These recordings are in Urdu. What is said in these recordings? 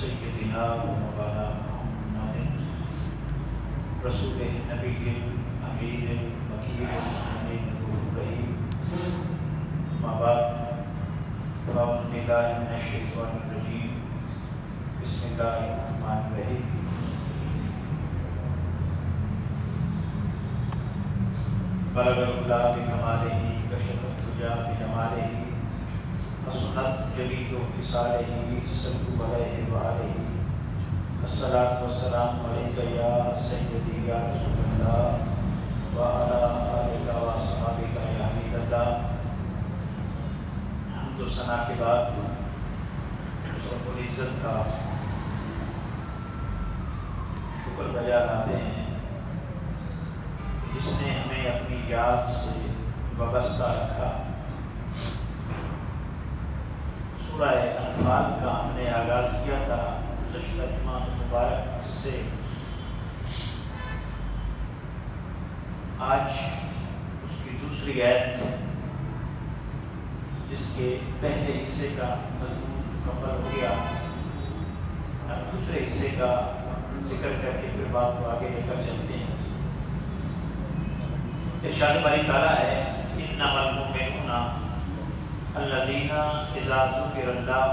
سیدنا و مولانا محمد رسول نبی امین المکین امین الرحیم اما بعد فاعوذ باللہ من الشیطان الرجیم بسم اللہ الرحمن الرحیم بلغ العلا بکمالہ کشف الدجی بجمالہ حسنت جلیل خصالہ صلوا علیہ وآلہ الصلاۃ والسلام علیک یا سیدی یا رسول اللہ وعلی آلک وصحبک یا حبیب اللہ۔ حمد و ثنا کے بعد رب العزت کا شکر بجا لاتے ہیں جس نے ہمیں اپنی یاد سے وابستہ رکھا۔ سورہ انفال کا ہم نے آغاز کیا تھا گزشتہ جمعہ مبارک سے۔ آج اس کی دوسری آیت جس کے پہلے حصے کا مضمون مکمل ہو گیا، اب دوسرے حصے کا ذکر کر کے پھر بات کو آگے لے کر چلتے ہیں۔ ارشاد باری تعالیٰ ہے انما المؤمنون الذین اذا ذکر اللہ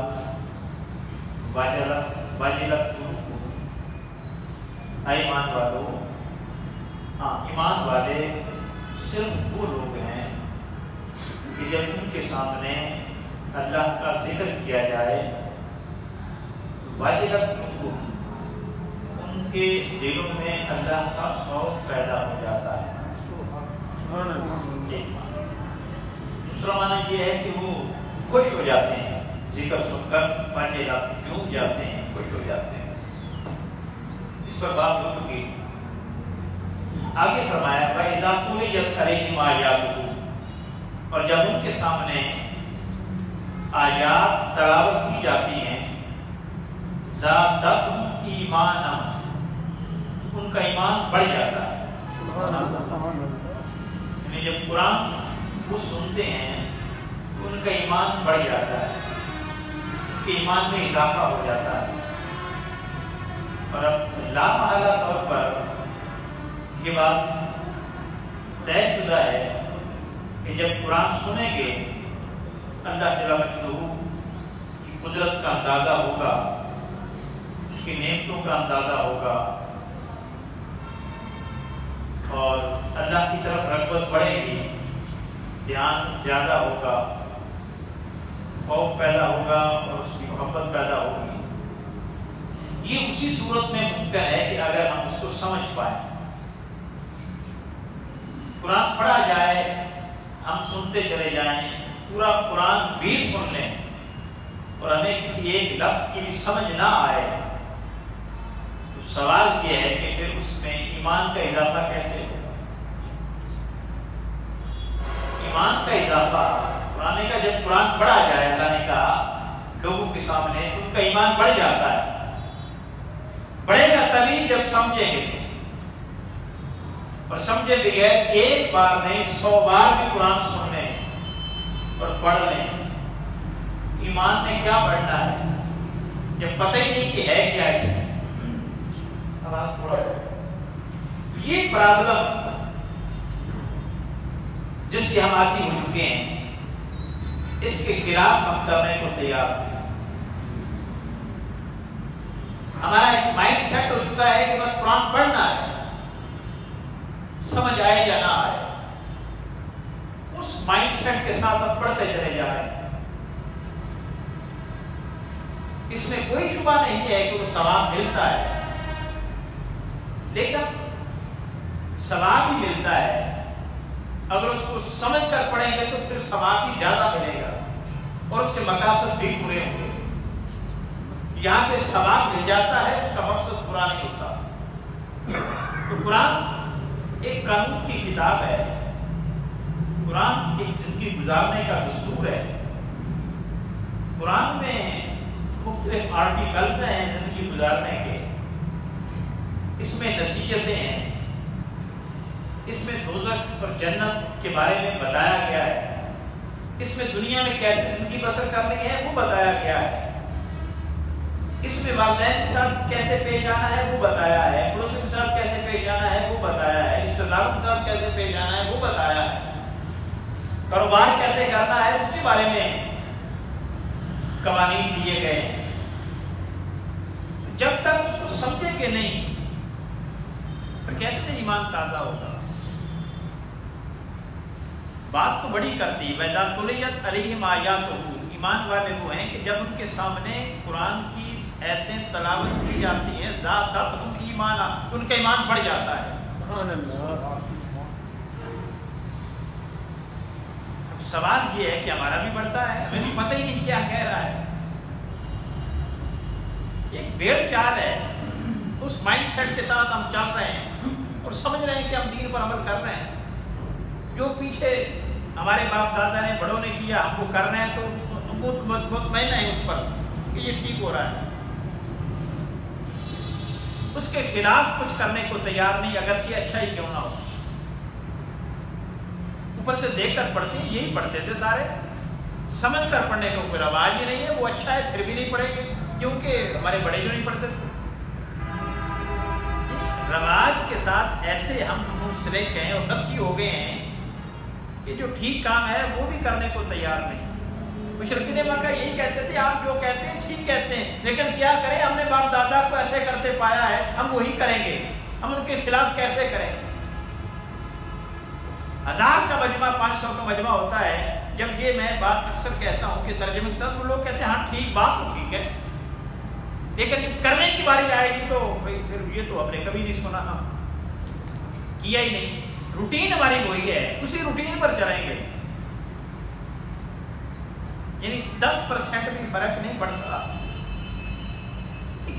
وجلت قلوبہم۔ ایمان والوں، ایمان والے صرف وہ لوگ ہیں کہ جب ان کے سامنے اللہ کا ذکر کیا جائے وجلت قلوبہم، ان کے دلوں میں اللہ کا خوف پیدا ہو جاتا ہے۔ دوسرا معنی یہ ہے کہ وہ خوش ہو جاتے ہیں، ذکر سن کر وجلت جھوم جاتے ہیں، خوش ہو جاتے ہیں۔ اس پر بات ہو چکی۔ آگے فرمایا وَإِذَا تُلِيَتْ عَلَيْهِمْ آيَاتُهُ، اور جب ان کے سامنے آیات تلاوت کی جاتی ہیں زَادَتْهُمْ ایمانا، تو ان کا ایمان بڑھ جاتا ہے۔ یعنی جب قرآن وہ سنتے ہیں تو ان کا ایمان بڑھ جاتا ہے، ان کے ایمان میں اضافہ ہو جاتا ہے۔ اور اب لامحالہ طور پر یہ بات طے شدہ ہے کہ جب قرآن سنیں گے اللہ جل مجدہ کی قدرت کا اندازہ ہوگا، اس کی نعمتوں کا اندازہ ہوگا، اور اللہ کی طرف رغبت بڑھے گی، دھیان زیادہ ہوگا، خوف پیدا ہوگا اور اس کی محبت پیدا ہوگی۔ یہ اسی صورت میں ممکن ہے کہ اگر ہم اس کو سمجھ پائیں۔ قرآن پڑھا جائے، ہم سنتے چلے جائیں، پورا قرآن بھی سن لیں اور ہمیں کسی ایک لفظ کی بھی سمجھ نہ آئے، تو سوال یہ ہے کہ پھر اس میں ایمان کا اضافہ کیسے ہوگا؟ ایمان کا اضافہ قرآن کا جب قرآن پڑھا جائے، اللہ نے کہا لوگوں کے سامنے، تو ان کا ایمان بڑھ جاتا ہے۔ بڑھے گا تبھی جب سمجھیں گے، اور سمجھے بغیر ایک بار نہیں 100 بار بھی قرآن سن لیں اور پڑھ لیں، ایمان نے کیا بڑھنا ہے جب پتہ ہی نہیں کہ ہے کیا اس میں۔ آواز تھوڑا یہ پرابلم جس کی ہم عادی ہو چکے ہیں، اس کے خلاف ہم کرنے کو تیار ہیں۔ ہمارا ایک مائنڈ سیٹ ہو چکا ہے کہ بس قرآن پڑھنا ہے، سمجھ آئے یا نہ آئے، اس مائنڈ سیٹ کے ساتھ ہم پڑھتے چلے جا رہے ہیں۔ اس میں کوئی شبہ نہیں ہے کہ وہ ثواب ملتا ہے، لیکن ثواب ہی ملتا ہے اگر اس کو سمجھ کر پڑھیں گے تو پھر ثواب بھی زیادہ ملے گا اور اس کے مقاصد بھی پورے ہوں گے۔ یہاں پہ ثواب مل جاتا ہے، اس کا مقصد پورا نہیں ہوتا۔ تو قرآن ایک قانون کی کتاب ہے، قرآن ایک زندگی گزارنے کا دستور ہے۔ قرآن میں مختلف آرٹیکلز ہیں زندگی گزارنے کے، اس میں نصیحتیں ہیں، اس میں دوزخ اور جنت کے بارے میں بتایا گیا ہے، اس میں دنیا میں کیسے زندگی بسر کرنی ہے وہ بتایا گیا ہے، اس میں والدین کے ساتھ کیسے پیش آنا ہے وہ بتایا ہے، پڑوسیوں کے ساتھ کیسے پیش آنا ہے وہ بتایا ہے، رشتہ داروں کے ساتھ کیسے پیش آنا ہے وہ بتایا ہے، کاروبار کیسے کرنا ہے اس کے بارے میں قوانین دیے گئے ہیں۔ جب تک اس کو سمجھیں گے نہیں تو کیسے ایمان تازہ ہوگا؟ بات تو بڑی کرتی وَإِذَا تُلِيَتْ عَلَيْهِمْ آيَاتُهُ، ایمان والے وہ ہیں کہ جب ان کے سامنے قرآن کی آیتیں تلاوت کی جاتی ہیں زَادَتْهُمْ ایمانا، ان کا ایمان بڑھ جاتا ہے۔ سبحان اللہ۔ اب سوال یہ ہے کہ ہمارا بھی بڑھتا ہے، ہمیں بھی پتہ ہی نہیں کیا کہہ رہا ہے۔ ایک بھیڑ چال ہے، اس مائنڈ سیٹ کے تحت ہم چل رہے ہیں اور سمجھ رہے ہیں کہ ہم دین پر عمل کر رہے ہیں، جو پیچھے ہمارے باپ دادا نے بڑوں نے کیا ہم وہ کر رہے ہیں تو مطمئن ہے اس پر کہ یہ ٹھیک ہو رہا ہے، اس کے خلاف کچھ کرنے کو تیار نہیں، اگرچہ اچھا ہی کیوں نہ ہو۔ اوپر سے دیکھ کر پڑھتے ہیں، یہی پڑھتے تھے سارے، سمجھ کر پڑھنے کا کوئی رواج ہی نہیں ہے، وہ اچھا ہے پھر بھی نہیں پڑھیں گے کیونکہ ہمارے بڑے جو نہیں پڑھتے تھے۔ رواج کے ساتھ ایسے ہم منسلک ہیں اور نتھی ہو گئے ہیں کہ جو ٹھیک کام ہے وہ بھی کرنے کو تیار نہیں۔ مشرکین مکہ یہی کہتے تھے آپ جو کہتے ہیں ٹھیک کہتے ہیں، لیکن کیا کریں، ہم نے باپ دادا کو ایسے کرتے پایا ہے، ہم وہی کریں گے، ہم ان کے خلاف کیسے کریں؟ 1000 کا مجمع 500 کا مجمع ہوتا ہے، جب یہ میں بات اکثر کہتا ہوں کہ ترجمے کے ساتھ وہ لوگ کہتے ہیں ہاں ٹھیک، بات تو ٹھیک ہے، لیکن جب کرنے کی باری آئے گی تو پھر یہ تو ہم نے کبھی نہیں سنا، ہم کیا ہی نہیں، روٹین ہماری وہی ہے، اسی روٹین پر چلیں گے، یعنی 10% بھی فرق نہیں پڑتا۔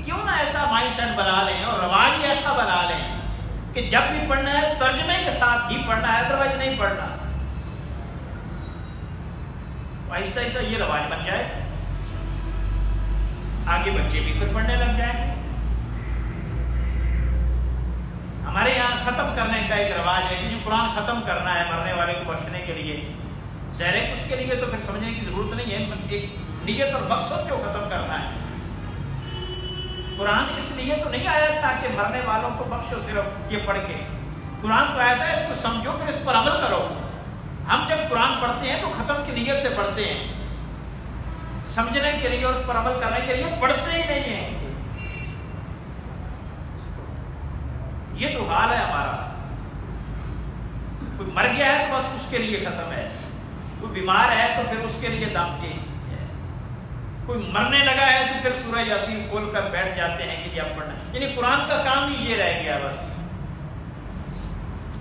کیوں نہ ایسا مائنڈ سیٹ بنا لیں اور رواج ہی ایسا بنا لیں کہ جب بھی پڑھنا ہے ترجمے کے ساتھ ہی پڑھنا ہے، ادروائز نہیں پڑھنا۔ آہستہ آہستہ یہ رواج بن جائے، آگے بچے بھی پھر پڑھنے لگ جائیں گے۔ ہمارے یہاں ختم کرنے کا ایک رواج ہے کہ جو قرآن ختم کرنا ہے مرنے والے کو بخشنے کے لیے، ظاہر ہے اس کے لیے تو پھر سمجھنے کی ضرورت نہیں ہے، ایک نیت اور مقصد جو ختم کرنا ہے۔ قرآن اس لیے تو نہیں آیا تھا کہ مرنے والوں کو بخشو صرف یہ پڑھ کے، قرآن تو آیا تھا اس کو سمجھو پھر اس پر عمل کرو۔ ہم جب قرآن پڑھتے ہیں تو ختم کی نیت سے پڑھتے ہیں، سمجھنے کے لیے اور اس پر عمل کرنے کے لیے پڑھتے ہی نہیں ہیں۔ یہ تو حال ہے ہمارا، کوئی مر گیا ہے تو بس اس کے لیے ختم ہے، کوئی بیمار ہے تو پھر اس کے لیے دم کی ہے، کوئی مرنے لگا ہے تو پھر سورہ یاسین کھول کر بیٹھ جاتے ہیں کہ اب پڑھنا، یعنی قرآن کا کام ہی یہ رہ گیا بس۔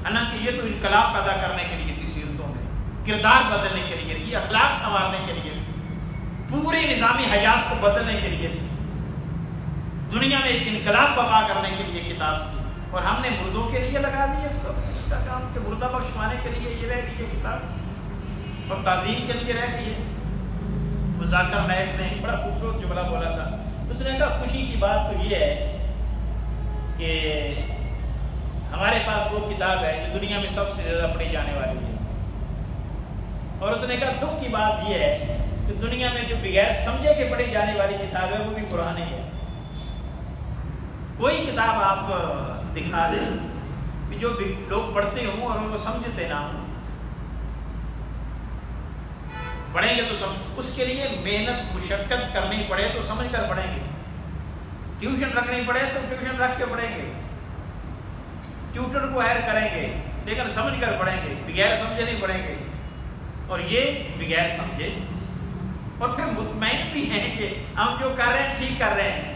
حالانکہ یہ تو انقلاب پیدا کرنے کے لیے تھی، سیرتوں میں کردار بدلنے کے لیے تھی، اخلاق سنوارنے کے لیے تھی، پوری نظامی حیات کو بدلنے کے لیے تھی، دنیا میں ایک انقلاب برپا کرنے کے لیے کتاب تھی، اور ہم نے مردوں کے لیے لگا دی اس کو، اس کا کام کہ مردہ بخشوانے کے لیے یہ رہ گئی ہے کتاب، اور تعظیم کے لیے رہ گئی ہے۔ ذاکر نائک نے بڑا خوبصورت جملہ بولا تھا، اس نے کہا خوشی کی بات تو یہ ہے کہ ہمارے پاس وہ کتاب ہے جو دنیا میں سب سے زیادہ پڑھی جانے والی ہے، اور اس نے کہا دکھ کی بات یہ ہے کہ دنیا میں جو بغیر سمجھے کے پڑھی جانے والی کتاب ہے وہ بھی قرآن ہی ہے۔ کوئی کتاب آپ دکھا دیں کہ جو لوگ پڑھتے ہوں اور وہ سمجھتے نہ ہوں، پڑھیں گے تو اس کے لیے محنت مشقت کرنی پڑے تو سمجھ کر پڑھیں گے، ٹیوشن رکھنی پڑے تو ٹیوشن رکھ کے پڑھیں گے، ٹیوٹر کو ہائر کریں گے لیکن سمجھ کر پڑھیں گے، بغیر سمجھے نہیں پڑھیں گے، اور یہ بغیر سمجھے، اور پھر مطمئن بھی ہیں کہ ہم جو کر رہے ہیں ٹھیک کر رہے ہیں۔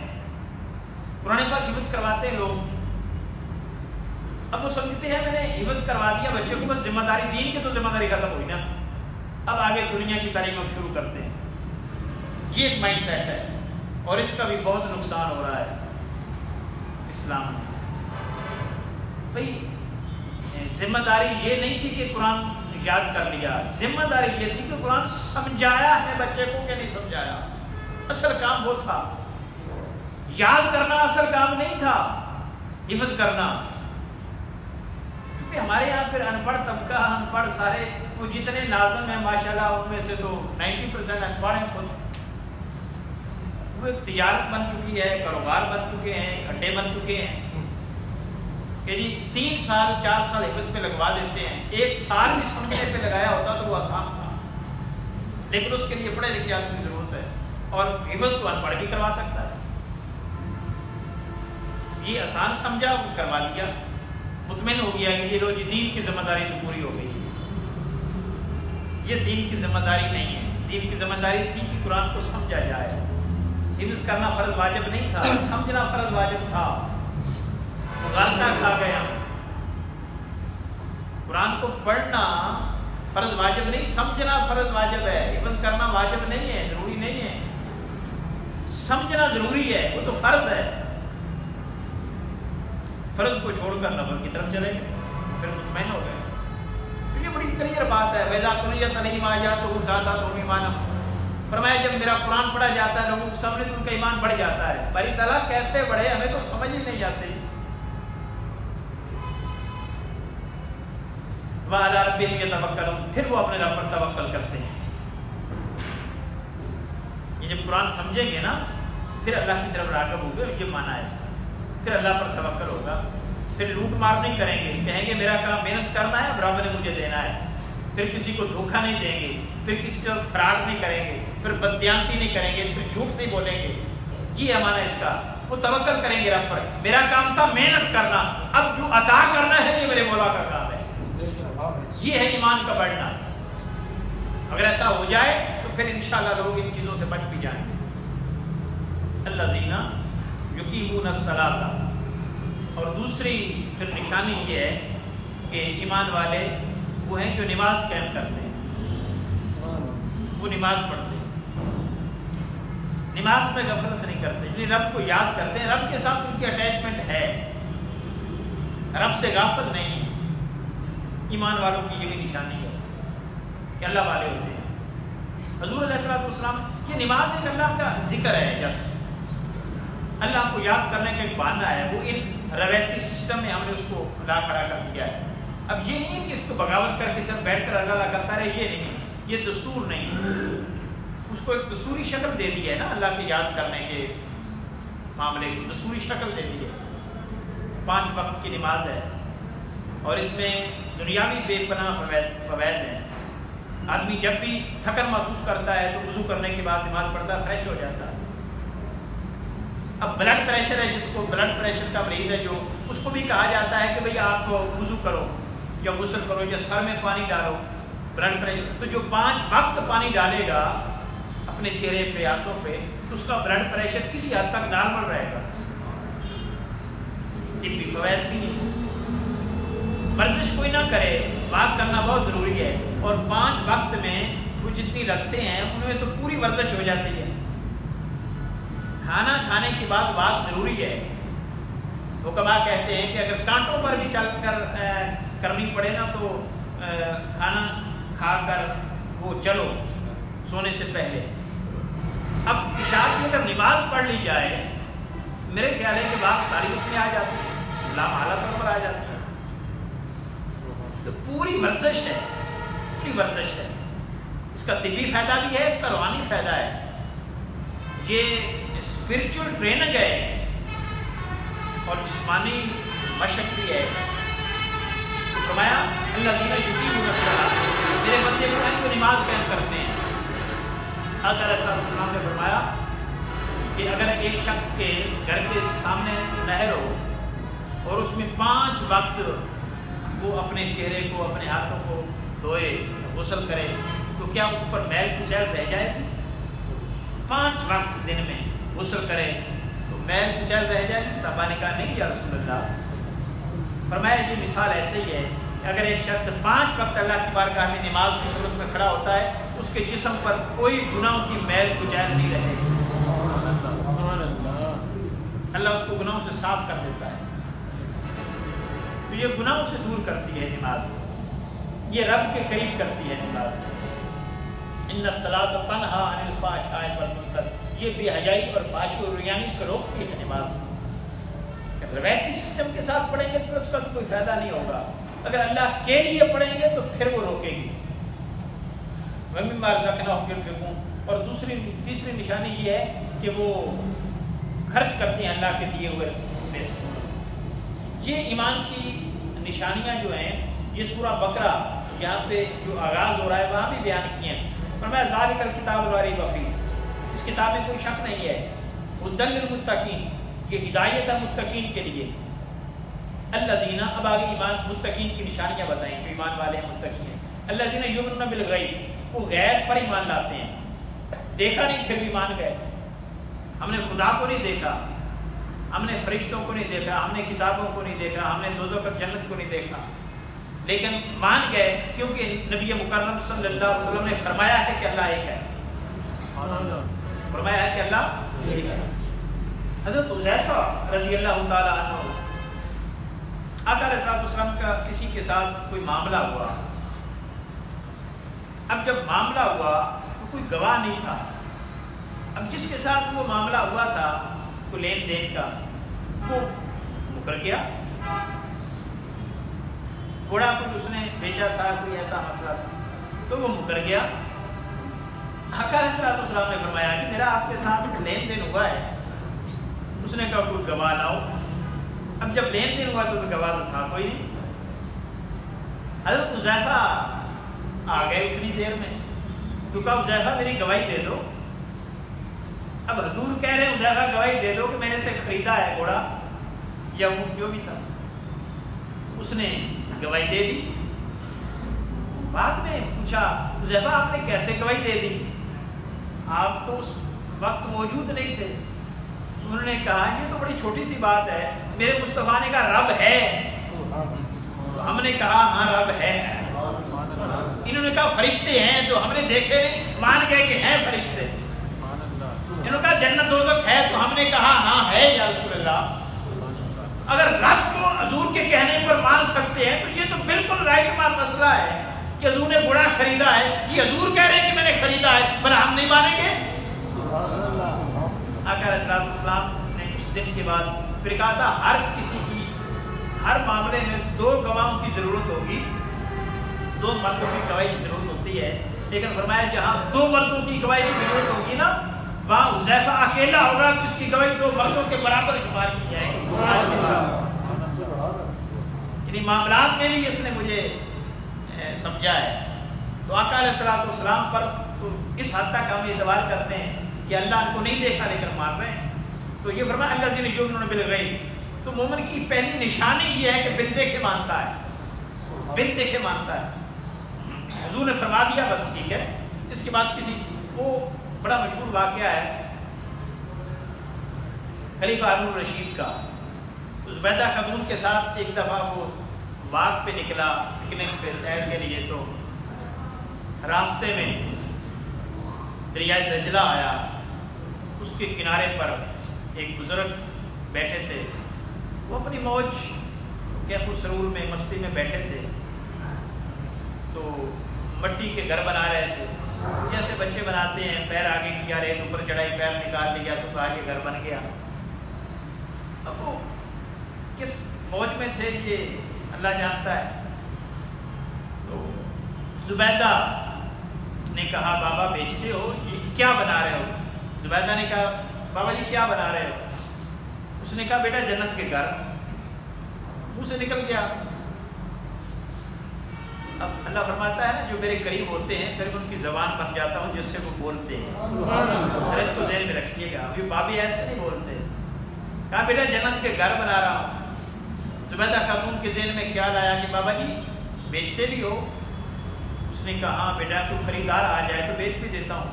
قرآن پاک حفظ کرواتے ہیں لوگ، اب وہ سمجھتے ہیں میں نے حفظ کروا دیا بچے کو، بس ذمہ داری دین کی تو ذمہ داری ختم ہوئی نا، اب آگے دنیا کی تعلیم ہم شروع کرتے ہیں۔ یہ ایک مائنڈ سیٹ ہے اور اس کا بھی بہت نقصان ہو رہا ہے اسلام میں۔ بھائی ذمہ داری یہ نہیں تھی کہ قرآن یاد کر لیا، ذمہ داری یہ تھی کہ قرآن سمجھایا ہے بچے کو کہ نہیں سمجھایا، اصل کام وہ تھا، یاد کرنا اصل کام نہیں تھا، حفظ کرنا۔ کیونکہ ہمارے یہاں پھر ان پڑھ طبقہ، ان پڑھ سارے وہ جتنے ناظم ہیں ماشاءاللہ ان میں سے تو 90% ان پڑھ ہیں خود، وہ ایک تجارت بن چکی ہے، کاروبار بن چکے ہیں، اڈے بن چکے ہیں کہ جی 3 سال 4 سال حفظ پہ لگوا دیتے ہیں، 1 سال بھی سمجھنے پہ لگایا ہوتا تو وہ آسان تھا، لیکن اس کے لیے پڑھے لکھے آدمی کی ضرورت ہے، اور حفظ تو ان پڑھ بھی کروا سکتا ہے۔ یہ آسان سمجھا، وہ کروا لیا، مطمئن ہو گیا کہ یہ لو جی دین کی ذمہ داری تو پوری ہو گئی۔ یہ دین کی ذمہ داری نہیں ہے، دین کی ذمہ داری تھی کہ قرآن کو سمجھا جائے، حفظ کرنا فرض واجب نہیں تھا، سمجھنا فرض واجب تھا، غلطہ کھا گیا۔ قرآن کو پڑھنا فرض واجب نہیں، سمجھنا فرض واجب ہے، حفظ کرنا واجب نہیں ہے، ضروری نہیں ہے، سمجھنا ضروری ہے، وہ تو فرض ہے۔ فرض کو چھوڑ کر نفل کی طرف چلے گئے، پھر مطمئن ہو گئے۔ یہ بڑی کلیئر بات ہے، وَإِذَا تُلِيَتْ عَلَيْهِمْ آيَاتُهُ زَادَتْهُمْ إِيمَانًا، فرمایا جب میرا قرآن پڑھا جاتا ہے لوگوں کے سامنے تو ان کا ایمان بڑھ جاتا ہے۔ باری تعالیٰ کیسے بڑھے ہمیں تو سمجھ ہی نہیں آتے۔ وَعَلَىٰ رَبِّهِمْ يَتَوَكَّلُونَ، پھر وہ اپنے رب پر توکل کرتے ہیں۔ یہ جب قرآن سمجھیں گے نا پھر اللہ کی طرف راغب ہوں گے، یہ معنی ہے اس کا، پھر اللہ پر توکل ہوگا، پھر لوٹ مار نہیں کریں گے، کہیں گے میرا کام محنت کرنا ہے، رب نے مجھے دینا ہے، پھر کسی کو دھوکہ نہیں دیں گے، پھر کسی کو فراڈ نہیں کریں گے، پھر بددیانتی نہیں کریں گے، پھر جھوٹ نہیں بولیں گے۔ یہ ہے معنی اس کا، وہ توکل کریں گے رب پر، میرا کام تھا محنت کرنا، اب جو عطا کرنا ہے یہ میرے مولا کا کام ہے۔ یہ ہے ایمان کا بڑھنا۔ اگر ایسا ہو جائے تو پھر انشاءاللہ لوگ ان چیزوں سے بچ بھی جائیں گے۔ الذین یقیمون الصلاۃ، اور دوسری پھر نشانی یہ ہے کہ ایمان والے وہ ہیں جو نماز قائم کرتے ہیں، وہ نماز پڑھتے ہیں، نماز میں غفلت نہیں کرتے، یعنی رب کو یاد کرتے ہیں، رب کے ساتھ ان کی اٹیچمنٹ ہے، رب سے غافل نہیں ہے۔ ایمان والوں کی یہ بھی نشانی ہے کہ اللہ والے ہوتے ہیں۔ حضور علیہ السلام، یہ نماز ایک اللہ کا ذکر ہے، جسٹ اللہ کو یاد کرنے کا ایک بہانہ ہے، وہ ان روایتی سسٹم میں ہم نے اس کو لا کھڑا کر دیا ہے۔ اب یہ نہیں ہے کہ اس کو بغاوت کر کے صرف بیٹھ کر اللہ کرتا رہے، یہ نہیں ہے، یہ دستور نہیں ہے، اس کو ایک دستوری شکل دے دی ہے نا، اللہ کے یاد کرنے کے معاملے کو دستوری شکل دے دی ہے۔ 5 وقت کی نماز ہے، اور اس میں دنیاوی بے پناہ فوائد ہیں۔ آدمی جب بھی تھکن محسوس کرتا ہے تو وضو کرنے کے بعد نماز پڑھتا ہے، فریش ہو جاتا ہے۔ اب بلڈ پریشر ہے، جس کو بلڈ پریشر کا مریض ہے جو، اس کو بھی کہا جاتا ہے کہ بھئی آپ وضو کرو یا غسل کرو یا سر میں پانی ڈالو، بلڈ پریشر، تو جو 5 وقت پانی ڈالے گا اپنے چہرے پہ ہاتھوں پہ تو اس کا بلڈ پریشر کسی حد تک نارمل رہے گا۔ طبی فوائد بھی ہے۔ ورزش کوئی نہ کرے، واک کرنا بہت ضروری ہے، اور 5 وقت میں وہ جتنی رکھتے ہیں ان میں تو پوری ورزش ہو جاتی ہے۔ کھانا کھانے کے بعد واک ضروری ہے۔ حکما کہتے ہیں کہ اگر کانٹوں پر بھی چل کر کرنی پڑے نا تو کھانا کھا کر وہ چلو سونے سے پہلے۔ اب عشاء کی اگر نماز پڑھ لی جائے، میرے خیال ہے کہ واک ساری اس میں آ جاتی ہے، لامحالہ طور پر آ جاتی ہے، تو پوری ورزش ہے، پوری ورزش ہے۔ اس کا طبی فائدہ بھی ہے، اس کا روحانی فائدہ ہے، یہ اسپرچل ٹریننگ ہے اور جسمانی مشق بھی ہے۔ فرمایا الذین یقیمون الصلاۃ، میرے بندے وہ ہیں جو نماز قائم کرتے ہیں۔ آقا علیہ السلام نے فرمایا کہ اگر ایک شخص کے گھر کے سامنے نہر ہو اور اس میں 5 وقت وہ اپنے چہرے کو اپنے ہاتھوں کو دھوئے غسل کرے تو کیا اس پر میل کچیل رہ جائے گی؟ 5 وقت دن میں غسل کرے تو میل کچیل رہ جائے گی؟ صحابہ نے کہا نہیں یا رسول اللہ۔ فرمایا یہ مثال ایسے ہی ہے کہ اگر ایک شخص 5 وقت اللہ کی بارگاہ میں نماز کی صورت میں کھڑا ہوتا ہے تو اس کے جسم پر کوئی گناہوں کی میل کچیل نہیں رہے گی، اللہ اس کو گناہوں سے صاف کر دیتا ہے۔ تو یہ گناہوں سے دور کرتی ہے نماز، یہ رب کے قریب کرتی ہے نماز۔ ان الصلاۃ تنہی عن الفحشاء والمنکر، یہ بے حیائی اور فحشی اور ریانی سے روکتی ہے نماز۔ روایتی سسٹم کے ساتھ پڑھیں گے تو اس کا تو کوئی فائدہ نہیں ہوگا، اگر اللہ کے لیے پڑھیں گے تو پھر وہ روکے گی۔ وَمِمَّا رَزَقْنَاهُمْ يُنْفِقُونَ، اور تیسری نشانی یہ ہے کہ وہ خرچ کرتے ہیں اللہ کے دیے ہوئے میں سے۔ یہ ایمان کی نشانیاں جو ہیں یہ سورہ بقرہ یہاں پہ جو آغاز ہو رہا ہے وہاں بھی بیان کیے ہیں۔ فرمایا ذالک الکتاب لا ریب فیہ، اس کتاب میں کوئی شک نہیں ہے، ھدی للمتقین، یہ ہدایت ہے متقین کے لیے۔ الذین، اب آگے ایمان متقین کی نشانیاں بتائیں جو ایمان والے ہیں متقی ہیں۔ الذین یؤمنون بالغیب، وہ غیب پر ایمان لاتے ہیں، دیکھا نہیں پھر بھی مان گئے۔ ہم نے خدا کو نہیں دیکھا، ہم نے فرشتوں کو نہیں دیکھا، ہم نے کتابوں کو نہیں دیکھا، ہم نے دوزخ اور جنت کو نہیں دیکھا، لیکن مان گئے کیونکہ نبی مکرم صلی اللہ علیہ وسلم نے فرمایا ہے کہ اللہ ایک ہے، فرمایا ہے کہ اللہ ایک ہے۔ حضرت حذیفہ رضی اللہ تعالی عنہ، آقا علیہ الصلوۃ والسلام کا کسی کے ساتھ کوئی معاملہ ہوا، اب جب معاملہ ہوا تو کوئی گواہ نہیں تھا، اب جس کے ساتھ وہ معاملہ ہوا تھا کوئی لین دین کا وہ مکر گیا، گھوڑا کوئی اس نے بیچا تھا، کوئی ایسا مسئلہ تھا تو وہ مکر گیا۔ آقا علیہ الصلوۃ والسلام نے فرمایا کہ میرا آپ کے ساتھ لین دین ہوا ہے، اس نے کہا کوئی گواہ لاؤ، اب جب لین دین ہوا تو گواہ تو تھا کوئی نہیں۔ حضرت حذیفہ آ گئے اتنی دیر میں، تو کہا حذیفہ میری گواہی دے دو۔ اب حضور کہہ رہے ہیں حذیفہ گواہی دے دو کہ میں نے سے خریدا ہے گھوڑا یا اونٹ جو بھی تھا، اس نے گواہی دے دی۔ بعد میں پوچھا حذیفہ آپ نے کیسے گواہی دے دی، آپ تو اس وقت موجود نہیں تھے۔ انہوں نے کہا یہ تو بڑی چھوٹی سی بات ہے، میرے مصطفیٰ نے کہا رب ہے، ہم نے کہا ہاں رب ہے۔ انہوں نے کہا فرشتے ہیں جو ہم نے دیکھے نہیں، مان گئے کہ ہیں فرشتے۔ انہوں نے کہا جنت دوزخ ہے تو ہم نے کہا ہاں ہے یا رسول اللہ۔ اگر رب کو حضور کے کہنے پر مان سکتے ہیں تو یہ تو بالکل رائٹ مسئلہ ہے کہ حضور نے گھوڑا خریدا ہے، یہ حضور کہہ رہے ہیں کہ میں نے خریدا ہے، بھلا ہم نہیں مانیں گے؟ آقا علیہ الصلوۃ والسلام نے اس دن کے بعد پھر کہا تھا ہر کسی کی ہر معاملے میں دو گواہوں کی ضرورت ہوگی، دو مردوں کی گواہی کی ضرورت ہوتی ہے، لیکن فرمایا جہاں دو مردوں کی گواہی کی ضرورت ہوگی نا وہاں حذیفہ اکیلا ہوگا تو اس کی گواہی دو مردوں کے برابر شمار کی جائے گی۔ یعنی معاملات میں بھی اس نے مجھے سمجھا ہے۔ تو آقا علیہ الصلوۃ والسلام پر تو اس حد تک ہم اعتبار کرتے ہیں کہ اللہ کو نہیں دیکھا لیکن مان رہے ہیں۔ تو یہ فرمایا الذین یؤمنون بالغیب، تو مومن کی پہلی نشانی یہ ہے کہ بن دیکھے مانتا ہے، بن دیکھے مانتا ہے۔ حضور نے فرما دیا بس ٹھیک ہے۔ اس کے بعد کسی وہ بڑا مشہور واقعہ ہے خلیفہ ہارون الرشید کا، زبیدہ خاتون کے ساتھ ایک دفعہ وہ واک پہ نکلا پکنک پہ سیر کے لیے، تو راستے میں دریائے دجلہ آیا، اس کے کنارے پر ایک بزرگ بیٹھے تھے، وہ اپنی موج کیف و سرور میں مستی میں بیٹھے تھے، تو مٹی کے گھر بنا رہے تھے جیسے بچے بناتے ہیں، پیر آگے کیا ریت اوپر چڑھائی، پیر نکال لیا تو کہا یہ گھر بن گیا۔ اب وہ کس موج میں تھے یہ اللہ جانتا ہے۔ تو زبیدہ نے کہا بابا بیچتے ہو، یہ کیا بنا رہے ہو؟ زبیدہ نے کہا بابا جی کیا بنا رہے ہو؟ اس نے کہا بیٹا جنت کے گھر، منہ سے نکل گیا۔ اب اللہ فرماتا ہے نا جو میرے قریب ہوتے ہیں پھر ان کی زبان بن جاتا ہوں جس سے وہ بولتے ہیں، اس کو ذہن میں رکھیے گا، ابھی بابی ایسے نہیں بولتے۔ کہا بیٹا جنت کے گھر بنا رہا ہوں۔ زبیدہ خاتون کے ذہن میں خیال آیا کہ بابا جی بیچتے بھی ہو؟ اس نے کہا ہاں بیٹا کوئی خریدار آ جائے تو بیچ بھی دیتا ہوں۔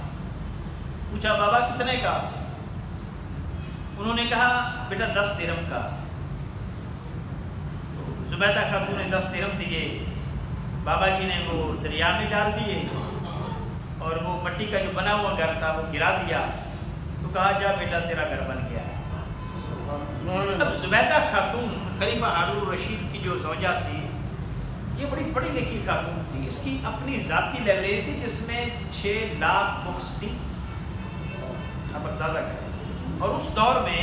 پوچھا بابا کتنے کا؟ انہوں نے کہا بیٹا 10 درہم کا۔ تو زبیدہ خاتون نے 10 درہم دیے، بابا جی نے وہ دریا میں ڈال دیے اور وہ مٹی کا جو بنا ہوا گھر تھا وہ گرا دیا، تو کہا جا بیٹا تیرا گھر بن گیا ہے۔ اب زبیدہ خاتون خلیفہ ہارون الرشید کی جو زوجہ تھی یہ بڑی پڑھی لکھی خاتون تھی، اس کی اپنی ذاتی لائبریری تھی جس میں 6 لاکھ بکس تھی، اب اندازہ کریں۔ اور اس دور میں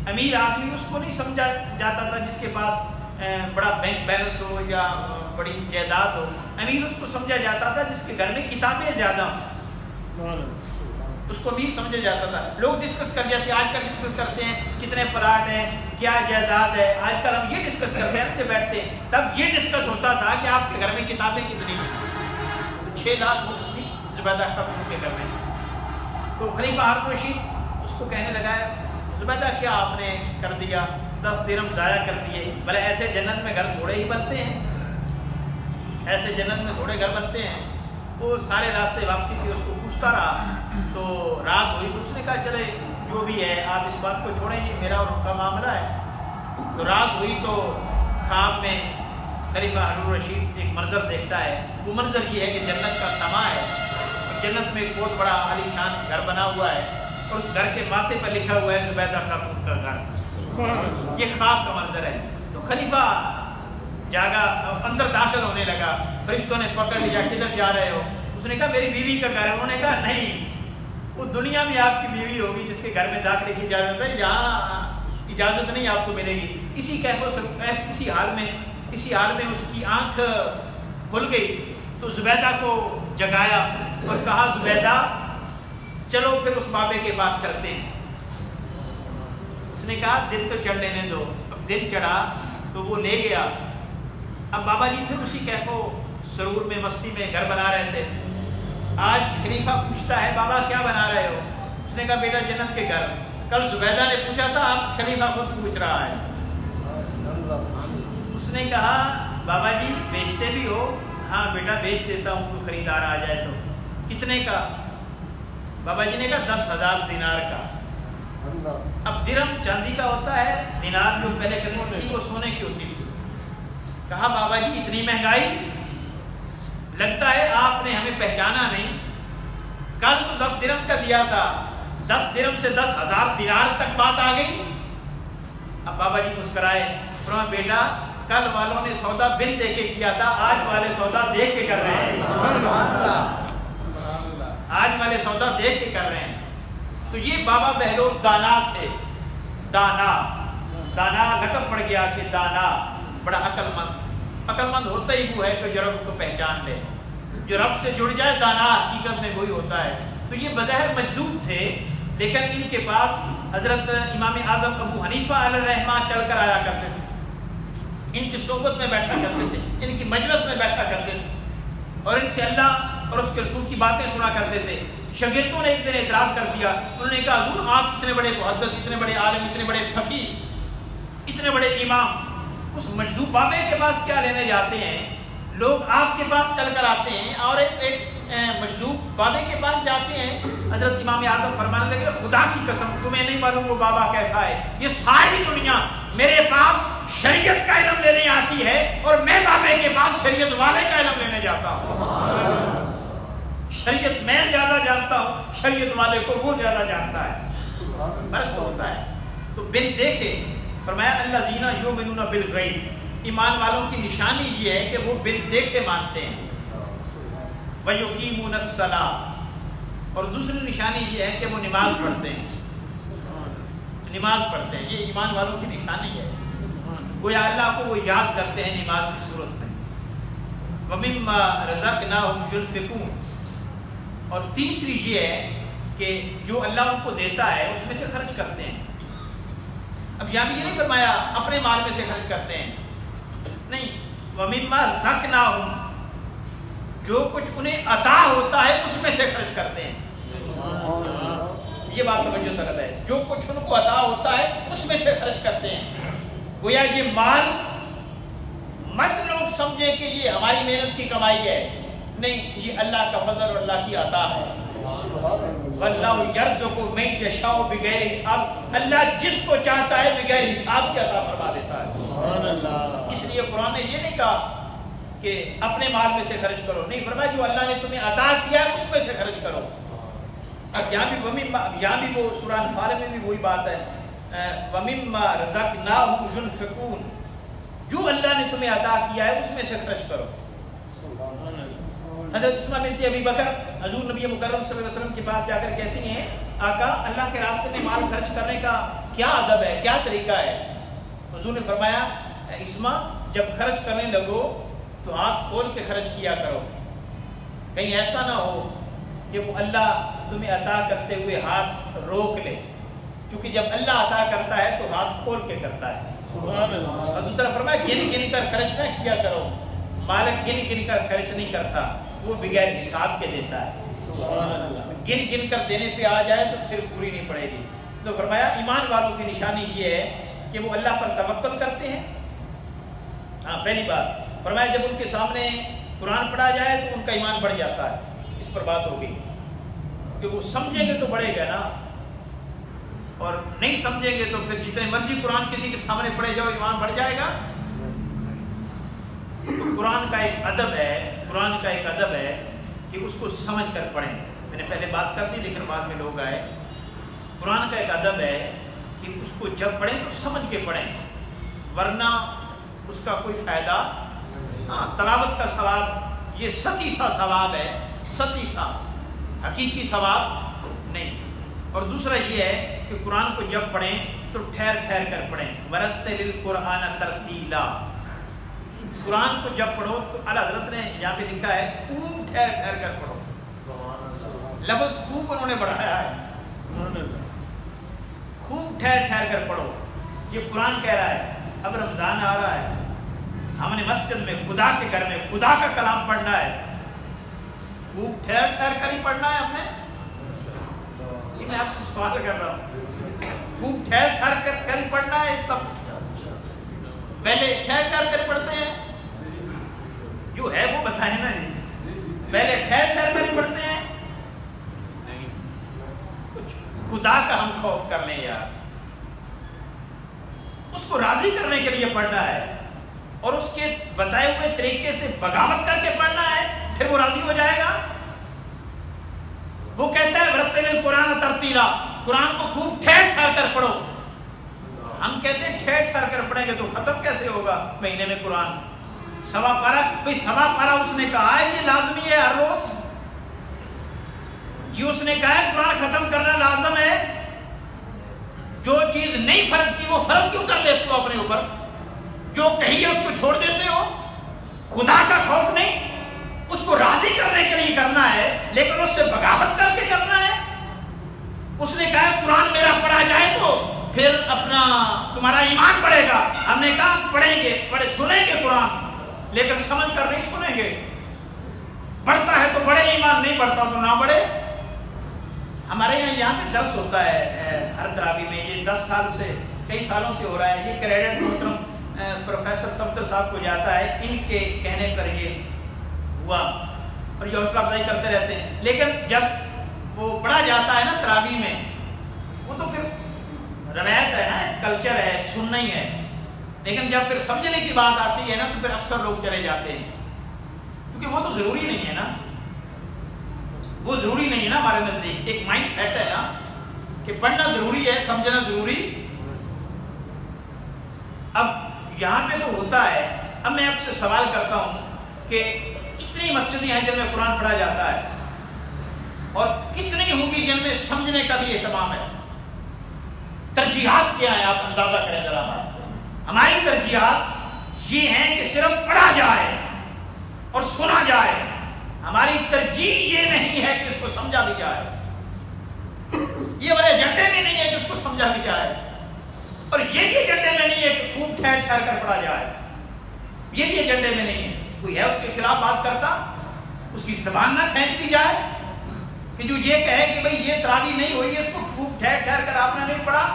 امیر آدمی اس کو نہیں سمجھا جاتا تھا جس کے پاس بڑا بینک بیلنس ہو یا بڑی جائیداد ہو، امیر اس کو سمجھا جاتا تھا جس کے گھر میں کتابیں زیادہ ہوں۔ اس کو امیر سمجھا جاتا تھا. لوگ ڈسکس کر جیسے آج کل ڈسکس کرتے ہیں کتنے پلاٹ ہیں, کیا جائیداد ہے, آج کل ہم یہ ڈسکس کرتے ہیں جو بیٹھتے ہیں. تب یہ ڈسکس ہوتا تھا کہ آپ کے گھر میں کتابیں کتنی ہیں. 6 لاکھ بکس تھی زبیدہ خاتون کے گھر میں. تو خلیفہ ہارون رشید اس کو کہنے لگا ہے زبیدہ کیا آپ نے کر دیا, 10 درہم ضائع کر دیے. بھلے ایسے جنت میں گھر تھوڑے ہی بنتے ہیں, ایسے جنت میں تھوڑے گھر بنتے ہیں. وہ سارے راستے واپسی پہ اس کو پوچھتا رہا. تو رات ہوئی تو اس نے کہا چلے جو بھی ہے آپ اس بات کو چھوڑیں گے, میرا اور ان کا معاملہ ہے. تو رات ہوئی تو خواب میں خلیفہ ہارون رشید ایک منظر دیکھتا ہے. وہ منظر یہ ہے کہ جنت کا سما ہے, جنت میں ایک بہت بڑا عالی شان گھر بنا ہوا ہے, اور اس گھر کے ماتھے پر لکھا ہوا ہے زبیدہ خاتون کا گھر. یہ خواب کا منظر ہے. تو خلیفہ جاگا, اندر داخل ہونے لگا. فرشتوں نے پکڑ لیا, کدھر جا رہے ہو؟ اس نے کہا میری بیوی کا گھر ہے. انہوں نے کہا نہیں, وہ دنیا میں آپ کی بیوی ہوگی جس کے گھر میں داخلے کی اجازت ہے, یہاں اجازت نہیں آپ کو ملے گی. اسی اسی حال میں اس کی آنکھ کھل گئی. تو زبیدہ کو جگایا اور کہا زبیدہ چلو پھر اس بابے کے پاس چلتے ہیں. اس نے کہا دن تو چڑھ لینے دو. اب دن چڑھا تو وہ لے گیا. اب بابا جی پھر اسی کیف و سرور میں مستی میں گھر بنا رہے تھے. آج خلیفہ پوچھتا ہے بابا کیا بنا رہے ہو؟ اس نے کہا بیٹا جنت کے گھر. کل زبیدہ نے پوچھا تھا, اب خلیفہ خود پوچھ رہا ہے. اس نے کہا بابا جی بیچتے بھی ہو؟ ہاں بیٹا بیچ دیتا ہوں, کوئی خریدار آ جائے تو. کتنے کا؟ بابا جی نے کہا 10,000 دینار کا. اب درہم چاندی کا ہوتا ہے, دینار جو پہلے کرنسی تھی وہ سونے کی ہوتی تھی. کہا بابا جی اتنی مہنگائی, لگتا ہے آپ نے ہمیں پہچانا نہیں. کل تو 10 درہم کا دیا تھا, 10 درہم سے 10,000 دینار تک بات آ گئی. اب بابا جی مسکرائے, فرمایا بیٹا کل والوں نے سودا بن دے کے کیا تھا, آج والے سودا دیکھ کے کر رہے ہیں. آج والے سودا دیکھ کے کر رہے ہیں. تو یہ بابا بہلول دانا تھے. دانا لقب پڑ گیا کہ دانا, بڑا عقل مند. عقل مند ہوتا ہی وہ ہے کہ جو رب کو پہچان لے. جو رب سے جڑ جائے دانا حقیقت میں وہی ہوتا ہے. تو یہ بظاہر مجذوب تھے, لیکن ان کے پاس حضرت امام اعظم ابو حنیفہ علیہ الرحمہ چل کر آیا کرتے تھے. ان کی صحبت میں بیٹھا کرتے تھے, ان کی مجلس میں بیٹھا کرتے تھے, اور ان سے اللہ اور اس کے رسول کی باتیں سنا کرتے تھے. شاگردوں نے ایک دن اعتراض کر دیا. انہوں نے کہا حضور آپ اتنے بڑے محدث, اتنے بڑے عالم, اتنے بڑے فقیہ, اتنے بڑے امام, اس مجذوب بابے کے پاس کیا لینے جاتے ہیں؟ لوگ آپ کے پاس چل کر آتے ہیں اور ایک مجذوب بابے کے پاس جاتے ہیں. حضرت امام اعظم فرمانے لگے خدا کی قسم تمہیں نہیں معلوم وہ بابا کیسا ہے. یہ ساری دنیا میرے پاس شریعت کا علم لینے آتی ہے, اور میں بابے کے پاس شریعت والے کا علم لینے جاتا ہوں. شریعت میں زیادہ جانتا ہوں, شریعت والے کو وہ زیادہ جانتا ہے. فرق تو ہوتا ہے. تو بن دیکھے فرمایا الذین یؤمنون بالغیب, ایمان والوں کی نشانی یہ ہے کہ وہ بن دیکھے مانتے ہیں. وَيُقِيمُونَ الصَّلَاةَ, اور دوسری نشانی یہ ہے کہ وہ نماز پڑھتے ہیں. نماز پڑھتے ہیں, یہ ایمان والوں کی نشانی ہے. گویا اللہ کو وہ یاد کرتے ہیں نماز کی صورت میں. وَمِمَّا رَزَقْنَاهُمْ يُنْفِقُونَ, اور تیسری یہ ہے کہ جو اللہ ان کو دیتا ہے اس میں سے خرچ کرتے ہیں. اب یہاں بھی یہ نہیں فرمایا اپنے مال میں سے خرچ کرتے ہیں, نہیں. وَمِمَّا رَزَقْنَاهُمْ, جو کچھ انہیں عطا ہوتا ہے اس میں سے خرچ کرتے ہیں. یہ بات توجہ طلب ہے. جو کچھ ان کو عطا ہوتا ہے اس میں سے خرچ کرتے ہیں. گویا یہ مال مت لوگ سمجھے کہ یہ ہماری محنت کی کمائی ہے, نہیں, یہ اللہ کا فضل اور اللہ کی عطا ہے. واللہ یرزق من یشاء بغیر حساب, اللہ جس کو چاہتا ہے بغیر حساب کی عطا فرما دیتا ہے. اس لیے قرآن نے یہ نہیں کہا کہ اپنے مال میں سے خرچ کرو, نہیں, فرمایا جو اللہ نے تمہیں عطا کیا ہے اس میں سے خرچ کرو. اب یہاں بھی وہ سورہ انفال میں بھی وہی بات ہے, وَمِمَّا رَزَقْنَاهُمْ يُنْفِقُونَ, جو اللہ نے تمہیں عطا کیا ہے اس میں سے خرچ کرو. حضرت اسماء بنت ابی بکر حضور نبی مکرم صلی اللہ علیہ وسلم کے پاس جا کر کہتی ہیں آقا اللہ کے راستے میں مال خرچ کرنے کا کیا ادب ہے, کیا طریقہ ہے؟ حضور نے فرمایا اسماء جب خرچ کرنے لگو تو ہاتھ کھول کے خرچ کیا کرو, کہیں ایسا نہ ہو کہ وہ اللہ تمہیں عطا کرتے ہوئے ہاتھ روک لے، کیونکہ جب اللہ عطا کرتا ہے تو ہاتھ کھول کے کرتا ہے۔ اور دوسرا فرمایا گن گن کر خرچ نہ کیا کرو، مالک گن گن کر خرچ نہیں کرتا، وہ بغیر حساب کے دیتا ہے۔ گن گن کر دینے پہ آ جائے تو پھر پوری نہیں پڑے گی۔ تو فرمایا ایمان والوں کی نشانی یہ ہے کہ وہ اللہ پر توکل کرتے ہیں۔ ہاں پہلی بات فرمایا جب ان کے سامنے قرآن پڑھا جائے تو ان کا ایمان بڑھ جاتا ہے، اس پر بات ہوگی کہ وہ سمجھیں گے تو بڑھے گا نا، اور نہیں سمجھیں گے تو پھر جتنے مرضی قرآن کسی کے سامنے پڑھے جاؤ ایمان بڑھ جائے گا۔ تو قرآن کا ایک ادب ہے، قرآن کا ایک ادب ہے کہ اس کو سمجھ کر پڑھیں۔ میں نے پہلے بات کر دی لیکن بعد میں لوگ آئے۔ قرآن کا ایک ادب ہے کہ اس کو جب پڑھیں تو سمجھ کے پڑھیں، ورنہ اس کا کوئی فائدہ، ہاں تلاوت کا ثواب یہ ستی سا ثواب ہے، ستی سا، حقیقی ثواب نہیں۔ اور دوسرا یہ ہے کہ قرآن کو جب پڑھیں تو ٹھہر ٹھہر کر پڑھیں، ورتل القرآن ترتیلا، قرآن کو جب پڑھو تو اعلیٰ حضرت نے یہاں پہ لکھا ہے خوب ٹھہر ٹھہر کر پڑھو، لفظ خوب انہوں نے بڑھایا ہے، خوب ٹھہر ٹھہر کر پڑھو۔ یہ قرآن کہہ رہا ہے اب رمضان آ رہا ہے، ہم نے مسجد میں خدا کے گھر میں خدا کا کلام پڑھنا ہے، خوب ٹھہر ٹھہر کر ہی پڑھنا ہے ہم نے۔ یہ میں آپ سے سوال کر رہا ہوں، خوب ٹھہر ٹھہر کر ہی پڑھنا ہے، اس طرح پہلے ٹھہر ٹھہر کر پڑھتے ہیں، جو ہے وہ بتائیں نا، پہلے ٹھہر ٹھہر کر ہی پڑھتے ہیں، کچھ خدا کا ہم خوف کر لیں یار، اس کو راضی کرنے کے لیے پڑھنا ہے اور اس کے بتائے ہوئے طریقے سے بغاوت کر کے پڑھنا ہے، پھر وہ راضی ہو جائے گا۔ وہ کہتا ہے ورتل القرآن ترتیلا، قرآن کو خوب ٹھہر ٹھہر کر پڑھو۔ ہم کہتے ہیں ٹھہر ٹھہر کر پڑھیں گے تو ختم کیسے ہوگا مہینے میں قرآن؟ سوا پارہ، بھئی سوا پارہ اس نے کہا ہے یہ لازمی ہے ہر روز، یہ اس نے کہا ہے قرآن ختم کرنا لازم ہے، جو چیز نہیں فرض کی وہ فرض کیوں کر لیتے ہو اپنے اوپر؟ جو کہی ہے اس کو چھوڑ دیتے ہو؟ خدا کا خوف نہیں، اس کو راضی کرنے کے لیے کرنا ہے لیکن اس سے بغاوت کر کے کرنا ہے۔ اس نے کہا قرآن میرا پڑھا جائے تو پھر اپنا تمہارا ایمان بڑھے گا۔ ہم نے کہا پڑھیں گے، سنیں گے قرآن لیکن سمجھ کر نہیں سنیں گے، بڑھتا ہے تو بڑھے ایمان، نہیں بڑھتا تو نہ بڑھے۔ ہمارے یہاں پہ درس ہوتا ہے ہر تراویح میں، یہ 10 سال سے کئی سالوں سے ہو رہا ہے، یہ کریڈٹ محترم پروفیسر صفدر صاحب کو جاتا ہے، ان کے کہنے پر یہ ہوا اور یہ حوصلہ افزائی کرتے رہتے ہیں۔ لیکن جب وہ پڑھا جاتا ہے نا تراویح میں، وہ تو پھر روایت ہے نا، کلچر ہے، سننا ہی ہے، لیکن جب پھر سمجھنے کی بات آتی ہے نا تو پھر اکثر لوگ چلے جاتے ہیں، کیونکہ وہ تو ضروری نہیں ہے نا، وہ ضروری نہیں ہے نا ہمارے نزدیک، ایک مائنڈ سیٹ ہے نا کہ پڑھنا ضروری ہے، سمجھنا ضروری۔ اب یہاں پہ تو ہوتا ہے، اب میں آپ سے سوال کرتا ہوں کہ کتنی مسجدیں ہیں جن میں قرآن پڑھا جاتا ہے اور کتنی ہوں گی جن میں سمجھنے کا بھی اہتمام ہے؟ ترجیحات کیا ہیں آپ اندازہ کریں ذرا۔ ہماری ترجیحات یہ ہیں کہ صرف پڑھا جائے اور سنا جائے، ہماری ترجیح یہ نہیں ہے کہ اس کو سمجھا بھی جائے، یہ بڑے ایجنڈے میں نہیں ہے کہ اس کو سمجھا بھی جائے، اور یہ بھی ایجنڈے میں نہیں ہے کہ خوب ٹھہر ٹھہر کر پڑھا جائے، یہ بھی ایجنڈے میں نہیں ہے۔ کوئی ہے اس کے خلاف بات کرتا، اس کی زبان نہ کھینچ لی جائے کہ جو یہ کہے کہ بھئی یہ تراویح نہیں ہوئی، اس کو خوب ٹھہر ٹھہر کر آپ نے نہیں پڑھا،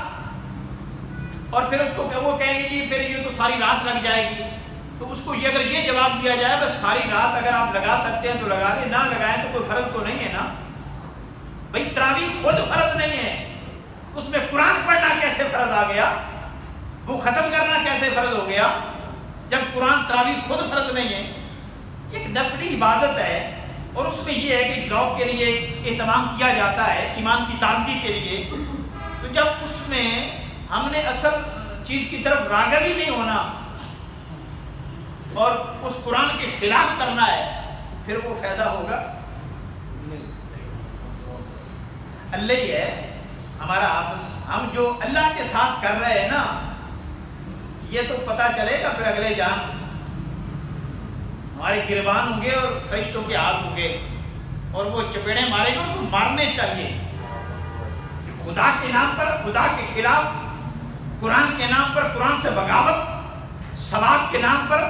اور پھر اس کو وہ کہیں گے جی پھر یہ تو ساری رات لگ جائے گی، تو اس کو یہ اگر یہ جواب دیا جائے بس ساری رات اگر آپ لگا سکتے ہیں تو لگا لیں، نہ لگائیں تو کوئی فرض تو نہیں ہے نا بھئی، تراویح خود فرض نہیں ہے، اس میں قرآن پڑھنا کیسے فرض آ گیا، وہ ختم کرنا کیسے فرض ہو گیا جب قرآن تراویح خود فرض نہیں ہے؟ ایک نفلی عبادت ہے اور اس میں یہ ہے کہ ایک ذوق کے لیے اہتمام کیا جاتا ہے، ایمان کی تازگی کے لیے، تو جب اس میں ہم نے اصل چیز کی طرف راغب ہی نہیں ہونا اور اس قرآن کے خلاف کرنا ہے، پھر وہ فائدہ ہوگا اللہ ہی ہے ہمارا حافظ۔ ہم جو اللہ کے ساتھ کر رہے ہیں نا، یہ تو پتہ چلے گا پھر اگلے جان، ہمارے گریبان ہوں گے اور فرشتوں کے ہاتھ ہوں گے، اور وہ چپیڑے مارے گا ان کو مارنے چاہیے. خدا کے نام پر خدا کے خلاف، قرآن کے نام پر قرآن سے بغاوت، ثواب کے نام پر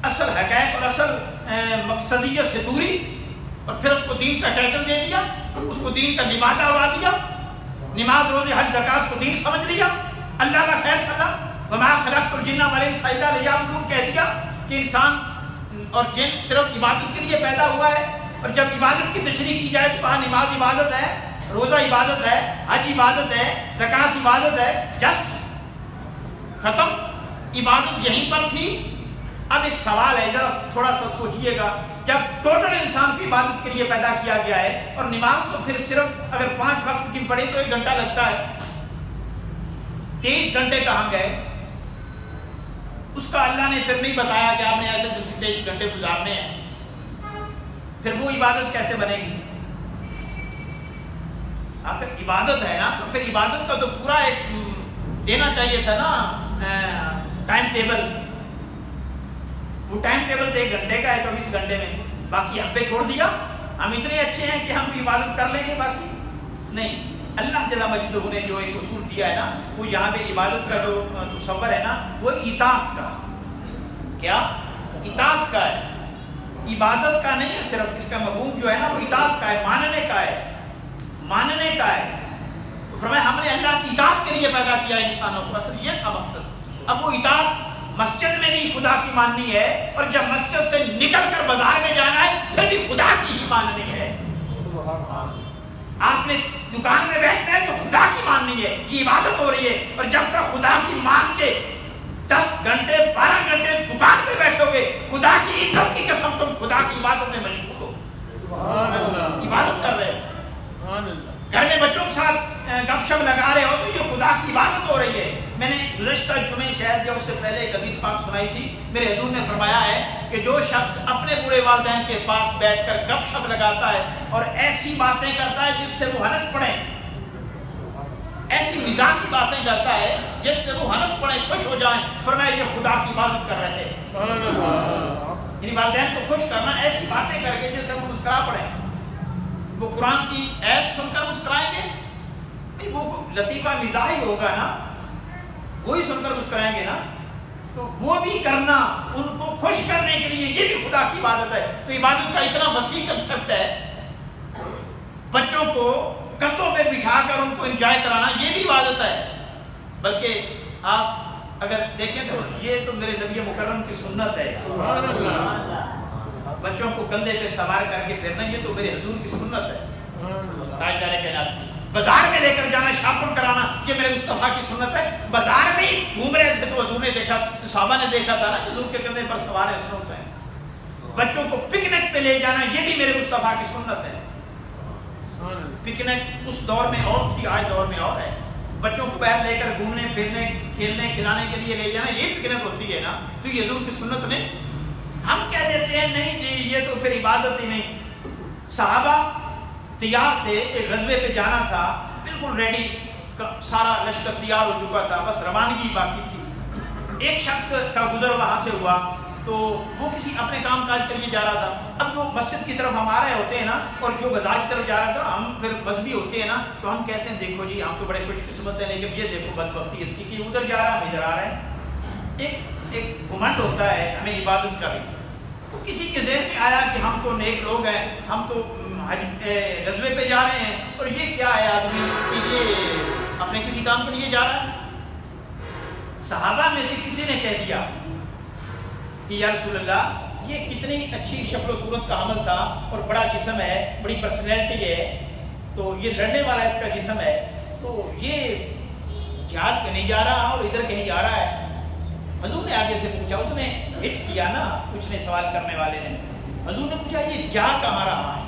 اصل حقائق اور اصل مقصدیت سے دوری، اور پھر اس کو دین کا ٹائٹل دے دیا، اس کو دین کا لبادہ اڑا دیا، نماز روزے حج زکات کو دین سمجھ لیا. اللہ کا خیر صلاح وما خلقت الجن والانس الا لیعبدون کہہ دیا کہ انسان اور جن صرف عبادت کے لیے پیدا ہوا ہے. اور جب عبادت کی تشریح کی جائے تو کہا نماز عبادت ہے، روزہ عبادت ہے، حج عبادت ہے، زکات عبادت ہے. جسٹ ختم، عبادت یہیں پر تھی. اب ایک سوال ہے، ذرا تھوڑا سا سوچئے گا، جب ٹوٹل انسان کی عبادت کے لیے پیدا کیا گیا ہے، اور نماز تو پھر صرف اگر 5 وقت کی پڑھے تو 1 گھنٹہ لگتا ہے، 23 گھنٹے کہاں گئے؟ اس کا اللہ نے پھر نہیں بتایا کہ آپ نے ایسے 23 گھنٹے گزارنے ہیں. پھر وہ عبادت کیسے بنے گی؟ اگر عبادت ہے نا تو پھر عبادت کا تو پورا ایک دینا چاہیے تھا نا ٹائم ٹیبل. وہ ٹائم ٹیبل تو 1 گھنٹے کا ہے 24 گھنٹے میں، باقی ہم پہ چھوڑ دیا. ہم اتنے اچھے ہیں کہ ہم عبادت کر لیں گے، باقی نہیں. اللہ جل مجدہ نے جو ایک اصول دیا ہے نا، وہ یہاں پہ عبادت کا جو تصور ہے نا، وہ اطاعت کا، کیا اطاعت کا ہے، عبادت کا نہیں ہے. صرف اس کا مفہوم جو ہے نا وہ اطاعت کا ہے، ماننے کا ہے، ماننے کا ہے. تو فرمایا ہم نے اللہ کی اطاعت کے لیے پیدا کیا انسانوں کو، اصل یہ تھا مقصد. اب وہ اطاعت مسجد میں بھی خدا کی ماننی ہے، اور جب مسجد سے نکل کر بازار میں جانا ہے پھر بھی خدا کی ہی ماننی ہے. آپ نے دکان میں بیٹھنا ہے تو خدا کی ماننی ہے، یہ عبادت ہو رہی ہے. اور جب تک خدا کی مان کے 10 گھنٹے 12 گھنٹے دکان میں بیٹھو گے، خدا کی عزت کی قسم تم خدا کی عبادت میں مشغول ہو، عبادت کر رہے ہو. گھر میں بچوں کے ساتھ گپ شپ لگا رہے ہو تو یہ خدا کی عبادت ہو رہی ہے. میں نے گزشتہ جمعے شاید یا اس سے پہلے ایک حدیث پاک سنائی تھی. میرے حضور نے فرمایا ہے کہ جو شخص اپنے بوڑھے والدین کے پاس بیٹھ کر گپ شپ لگاتا ہے اور ایسی باتیں کرتا ہے جس سے وہ ہنس پڑے، ایسی مزاح کی باتیں کرتا ہے جس سے وہ ہنس پڑے، خوش ہو جائیں، فرمایا یہ خدا کی عبادت کر رہے ہیں. یعنی والدین کو خوش کرنا ایسی باتیں کر کے جس سے وہ مسکرا پڑے. وہ قرآن کی آیت سن کر مسکرائیں گے؟ نہیں، وہ لطیفہ مزاح ہی ہوگا نا، وہی سن کر مسکرائیں گے نا. تو وہ بھی کرنا ان کو خوش کرنے کے لیے، یہ بھی خدا کی عبادت ہے. تو عبادت کا اتنا وسیع کنسپٹ ہے. بچوں کو کندھوں پہ بٹھا کر ان کو انجوائے کرانا یہ بھی عبادت ہے. بلکہ آپ اگر دیکھیں تو یہ تو میرے نبی مکرم کی سنت ہے. بچوں کو کندھے پہ سوار کر کے پھرنا یہ تو میرے حضور کی سنت ہے. تاجدار کائنات بازار میں لے کر جانا، شاپنگ کرانا، یہ میرے مصطفیٰ کی سنت ہے. بازار میں ہی گھوم رہے تھے تو حضور نے دیکھا، صحابہ نے دیکھا تھا نا حضور کے کندھے پر سوار ہے سنو سے. بچوں کو پکنک پہ لے جانا یہ بھی میرے مصطفیٰ کی سنت ہے. پکنک اس دور میں اور تھی، آج دور میں اور ہے. بچوں کو باہر لے کر گھومنے پھرنے کھیلنے کھلانے کے لیے لے جانا یہ پکنک ہوتی ہے نا. تو یہ حضور کی سنت نے ہم کہہ دیتے ہیں نہیں جی یہ تو پھر عبادت ہی نہیں. صحابہ تیار تھے، ایک غزوے پہ جانا تھا، بالکل ریڈی، سارا لشکر تیار ہو چکا تھا، بس روانگی باقی تھی. ایک شخص کا گزر وہاں سے ہوا تو وہ کسی اپنے کام کاج کے لیے جا رہا تھا. اب جو مسجد کی طرف ہم آ رہے ہوتے ہیں نا اور جو بازار کی طرف جا رہا تھا، ہم پھر مذہبی ہوتے ہیں نا تو ہم کہتے ہیں دیکھو جی ہم تو بڑے خوش قسمت ہیں، لیکن یہ دیکھو بدبختی اس کی کہ ادھر جا رہا ہے ہم ادھر آ رہے ہیں. ایک گھمنڈ ہوتا ہے ہمیں عبادت کا بھی. تو کسی کے ذہن میں آیا کہ ہم تو نیک لوگ ہیں، ہم تو غزوے پہ جا رہے ہیں، اور یہ کیا ہے آدمی کہ یہ اپنے کسی کام کے لیے جا رہا ہے. صحابہ میں سے کسی نے کہہ دیا کہ یا رسول اللہ یہ کتنی اچھی شکل و صورت کا عمل تھا اور بڑا جسم ہے، بڑی پرسنالٹی ہے، تو یہ لڑنے والا اس کا جسم ہے، تو یہ جہاد پہ نہیں جا رہا اور ادھر کہیں جا رہا ہے. حضور نے آگے سے پوچھا، اس نے ہٹ کیا نا کچھ نے سوال کرنے والے نے. حضور نے پوچھا یہ جا کہاں رہا ہے؟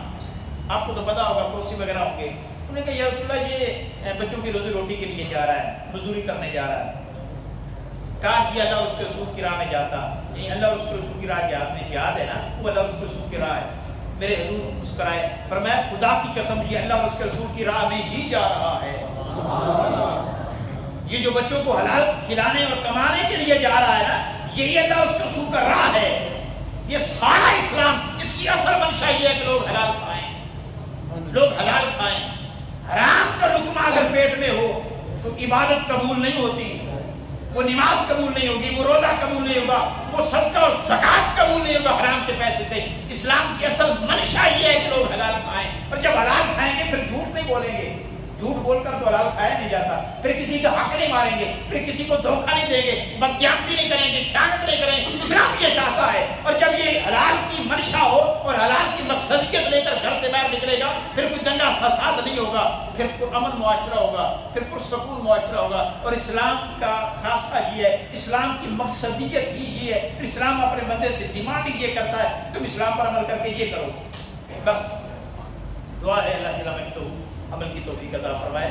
آپ کو تو پتا ہوگا کوسی وغیرہ ہوں گے. انہوں نے کہا یا رسول اللہ یہ بچوں کی روزی روٹی کے لیے جا رہا ہے، مزدوری کرنے جا رہا ہے. کہا کہ اللہ اور اس کے رسول کی راہ میں جاتا. نہیں، اللہ اور اس کے رسول کی راہ جہاد ہے نا، وہ اللہ اور اس کے رسول کی راہ ہے. میرے حضور مسکرائے، فرمایا خدا کی قسم یہ اللہ اور اس کے رسول کی راہ میں ہی جا رہا ہے. یہ جو بچوں کو حلال کھلانے اور کمانے کے لیے جا رہا ہے نا، یہی اللہ اور اس کے رسول کا راہ ہے. یہ سارا اسلام اس کی اصل منشا یہ ہے کہ لوگ حلال کھائیں. لوگ حلال کھائیں. حرام کا لقمہ اگر پیٹ میں ہو تو عبادت قبول نہیں ہوتی، وہ نماز قبول نہیں ہوگی، وہ روزہ قبول نہیں ہوگا، وہ صدقہ اور زکوٰۃ قبول نہیں ہوگا حرام کے پیسے سے. اسلام کی اصل منشا یہ ہے کہ لوگ حلال کھائیں، اور جب حلال کھائیں گے پھر جھوٹ نہیں بولیں گے. جھوٹ بول کر تو حلال کھایا نہیں جاتا. پھر کسی کا حق نہیں ماریں گے، پھر کسی کو دھوکہ نہیں دیں گے، بدقیامتی نہیں کریں گے، خیانت نہیں کریں گے. اسلام یہ چاہتا ہے. اور جب یہ حلال کی منشا ہو اور حلال کی مقصدیت لے کر گھر سے باہر نکلے گا، پھر کوئی دنگا فساد نہیں ہوگا، پھر امن معاشرہ ہوگا، پھر پرسکون معاشرہ ہوگا. اور اسلام کا خاصہ یہ ہے، اسلام کی مقصدیت ہی یہ ہے. اسلام اپنے بندے سے ڈیمانڈ یہ کرتا ہے تم اسلام پر عمل کر کے یہ کرو. بس دعا ہے اللہ تعالیٰ میں تو عمل کی توفیق عطا فرمائے.